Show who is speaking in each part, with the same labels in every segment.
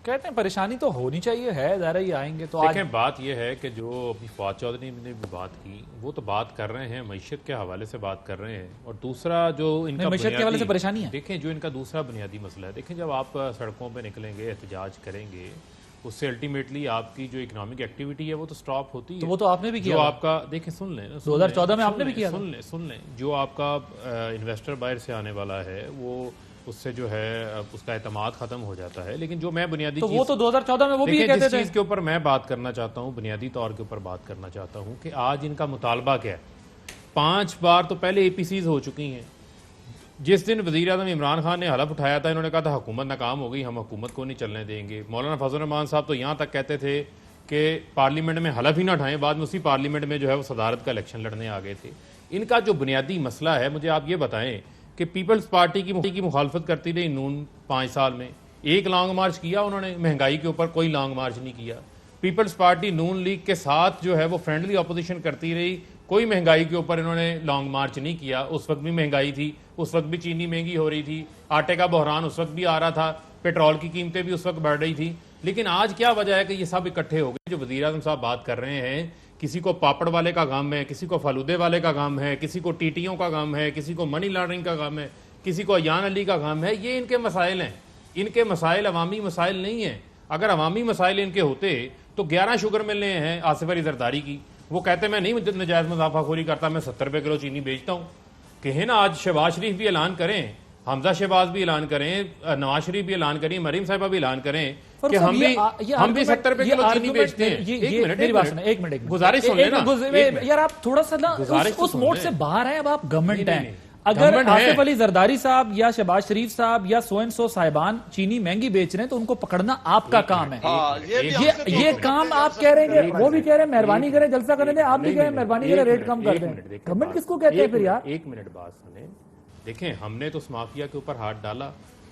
Speaker 1: کہتے ہیں پریشانی تو ہونی چاہیے ہے، ذرا یہ آئیں گے تو
Speaker 2: دیکھیں بات یہ ہے کہ جو ابھی فواد چودھری نے بھی بات کی وہ تو بات کر رہے ہیں معیشت کے حوالے سے بات کر رہے ہیں، اور دوسرا جو ان کا
Speaker 1: معیشت کے حوالے سے پریشانی ہے.
Speaker 2: دیکھیں جو ان کا دوسرا بنیادی مسئلہ ہے، دیکھیں جب آپ سڑکوں پہ نکلیں گے احتجاج کریں گے اس سے الٹیمیٹلی آپ کی جو اکنامک ایکٹیویٹی ہے وہ تو سٹاپ ہوتی ہے.
Speaker 1: تو وہ تو آپ نے بھی کیا،
Speaker 2: جو آپ کا دیکھیں سن لیں
Speaker 1: 2014 میں آپ نے بھی کیا،
Speaker 2: سن لیں جو آپ کا انویسٹر باہر سے آنے والا ہے وہ اس سے جو ہے اس کا اعتماد ختم ہو جاتا ہے. لیکن جو میں بنیادی
Speaker 1: تو وہ تو 2014 میں وہ بھی یہ کہتے
Speaker 2: جس
Speaker 1: تھے.
Speaker 2: چیز کے اوپر میں بات کرنا چاہتا ہوں بنیادی طور کے اوپر بات کرنا چاہتا ہوں کہ آج ان کا مطالبہ کیا ہے. 5 بار تو پہلے اے پی سیز ہو چکی ہیں. جس دن وزیر اعظم عمران خان نے حلف اٹھایا تھا انہوں نے کہا تھا حکومت ناکام ہو گئی، ہم حکومت کو نہیں چلنے دیں گے. مولانا فضل الرحمان صاحب تو یہاں تک کہتے تھے کہ پارلیمنٹ میں حلف ہی نہ اٹھائیں، بعد میں اسی پارلیمنٹ میں جو ہے وہ صدارت کا الیکشن لڑنے آ گئے تھے. ان کا جو بنیادی مسئلہ ہے مجھے آپ یہ بتائیں کہ پیپلز پارٹی کی مخالفت کرتی رہی نون 5 سال میں. ایک لانگ مارچ کیا انہوں نے مہنگائی کے اوپر؟ کوئی لانگ مارچ نہیں کیا. پیپلز پارٹی نون لیگ کے ساتھ جو ہے وہ فرینڈلی اپوزیشن کرتی رہی، کوئی مہنگائی کے اوپر انہوں نے لانگ مارچ نہیں کیا. اس وقت بھی مہنگائی تھی، اس وقت بھی چینی مہنگی ہو رہی تھی، آٹے کا بحران اس وقت بھی آ رہا تھا، پیٹرول کی قیمتیں بھی اس وقت بڑھ رہی تھی. لیکن آج کیا وجہ ہے کہ یہ سب اکٹھے ہو گئے؟ جو وزیر اعظم صاحب بات کر رہے ہیں، کسی کو پاپڑ والے کا غم ہے، کسی کو فلودے والے کا غم ہے، کسی کو ٹیٹیوں کا غم ہے، کسی کو منی لانڈرنگ کا غم ہے، کسی کو ایان علی کا غم ہے. یہ ان کے مسائل ہیں. ان کے مسائل عوامی مسائل نہیں ہیں. اگر عوامی مسائل ان کے ہوتے تو 11 شوگر ملیں ہیں آصف علی زرداری کی، وہ کہتے میں نہیں نجائز مضافہ خوری کرتا، میں 70 روپے کلو چینی بیچتا ہوں. کہیں نا آج شہباز شریف بھی اعلان کریں، حمزہ شہباز بھی اعلان کریں، نواز شریف بھی اعلان کریں، مریم صاحبہ بھی اعلان کریں کہ ہم بھی 70 روپے کلو چینی بیچتے ہیں. ایک منٹ گزارش سن لیں نا
Speaker 1: یار، آپ تھوڑا سا اس موڈ سے باہر ہیں. اب آپ گورنمنٹ ہیں. اگر آصف علی زرداری صاحب یا شہباز شریف صاحب یا سو اینڈ سو صاحبان چینی مہنگی بیچ رہے ہیں تو ان کو پکڑنا آپ کا کام ہے. یہ کام آپ کہہ رہے ہیں، وہ بھی کہہ رہے ہیں مہربانی کریں جلسہ کرنے دیں، آپ بھی کہہ رہے ہیں مہربانی کریں ریٹ کم کر دیں. گورنمنٹ کس کو کہتے ہیں پھر یار؟
Speaker 2: ایک منٹ بات سنیں. دیکھیں ہم نے تو اس مافیا کے اوپر ہاتھ ڈالا،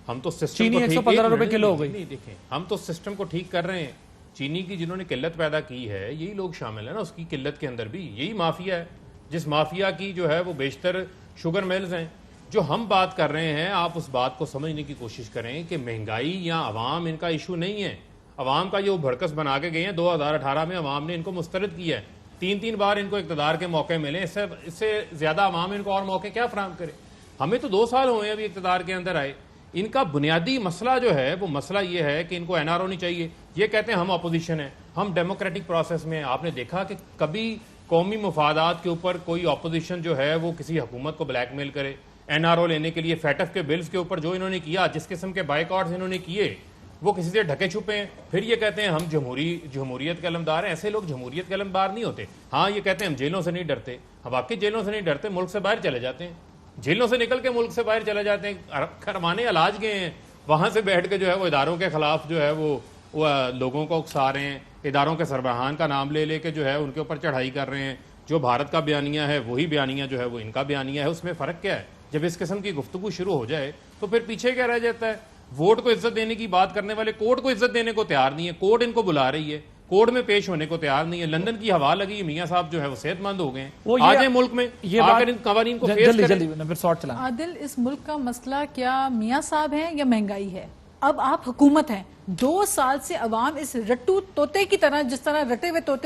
Speaker 2: ہم تو سسٹم
Speaker 1: چینی 115 روپے کلو ہو گئی.
Speaker 2: نہیں دیکھیں ہم تو سسٹم کو ٹھیک کر رہے ہیں. چینی کی جنہوں نے قلت پیدا کی ہے یہی لوگ شامل ہیں نا اس کی قلت کے اندر بھی. یہی مافیا ہے جس مافیا کی جو ہے وہ بیشتر شوگر میلز ہیں. جو ہم بات کر رہے ہیں آپ اس بات کو سمجھنے کی کوشش کریں کہ مہنگائی یا عوام ان کا ایشو نہیں ہے. عوام کا یہ بھڑکس بنا کے گئے ہیں. 2018 میں عوام نے ان کو مسترد کیا ہے. 3 بار ان کو اقتدار کے موقع ملے، اس سے زیادہ عوام ان کو اور موقع کیا فراہم کرے؟ ہمیں تو 2 سال ہوئے ہیں ابھی اقتدار کے اندر آئے. ان کا بنیادی مسئلہ جو ہے وہ مسئلہ یہ ہے کہ ان کو این آر او نہیں چاہیے. یہ کہتے ہیں ہم اپوزیشن ہیں، ہم ڈیموکریٹک پروسیس میں. آپ نے دیکھا کہ کبھی قومی مفادات کے اوپر کوئی اپوزیشن جو ہے وہ کسی حکومت کو بلیک میل کرے این آر او لینے کے لیے؟ فیٹف کے بلز کے اوپر جو انہوں نے کیا، جس قسم کے بائیکاٹس انہوں نے کیے وہ کسی سے ڈھکے چھپے ہیں. پھر یہ کہتے ہیں ہم جمہوریت کے علمدار ہیں. ایسے لوگ جمہوریت کے علمدار نہیں ہوتے. ہاں یہ کہتے ہیں ہم جیلوں سے نہیں ڈرتے. واقعی جیلوں سے نہیں ڈرتے، ملک سے باہر چلے جاتے ہیں. جیلوں سے نکل کے ملک سے باہر چلے جاتے ہیں. خرمانے علاج گئے ہیں، وہاں سے بیٹھ کے جو ہے وہ اداروں کے خلاف جو ہے وہ لوگوں کو اکسا رہے ہیں. اداروں کے سربراہان کا نام لے کے جو ہے ان کے اوپر چڑھائی کر رہے ہیں. جو بھارت کا بیانیہ ہے وہی بیانیہ جو ہے وہ ان کا بیانیہ ہے. اس میں فرق کیا ہے؟ جب اس قسم کی گفتگو شروع ہو جائے تو پھر پیچھے کیا رہ جاتا ہے؟ ووٹ کو عزت دینے کی بات کرنے والے کورٹ کو عزت دینے کو تیار نہیں ہے. کورٹ ان کو بلا رہی ہے، کورٹ میں پیش ہونے کو تیار نہیں ہے. لندن کی ہوا لگی، میاں صاحب جو ہے وہ صحت مند ہو گئے ہیں. آ جائیں ملک میں آ کر ان قوانین کو فیس کریں.
Speaker 3: عادل، اس ملک کا مسئلہ کیا میاں صاحب ہیں یا مہنگائی ہے؟ اب آپ حکومت ہیں، 2 سال سے عوام اس رٹو طوطے کی طرح، جس طرح رٹے ہوئے طوطے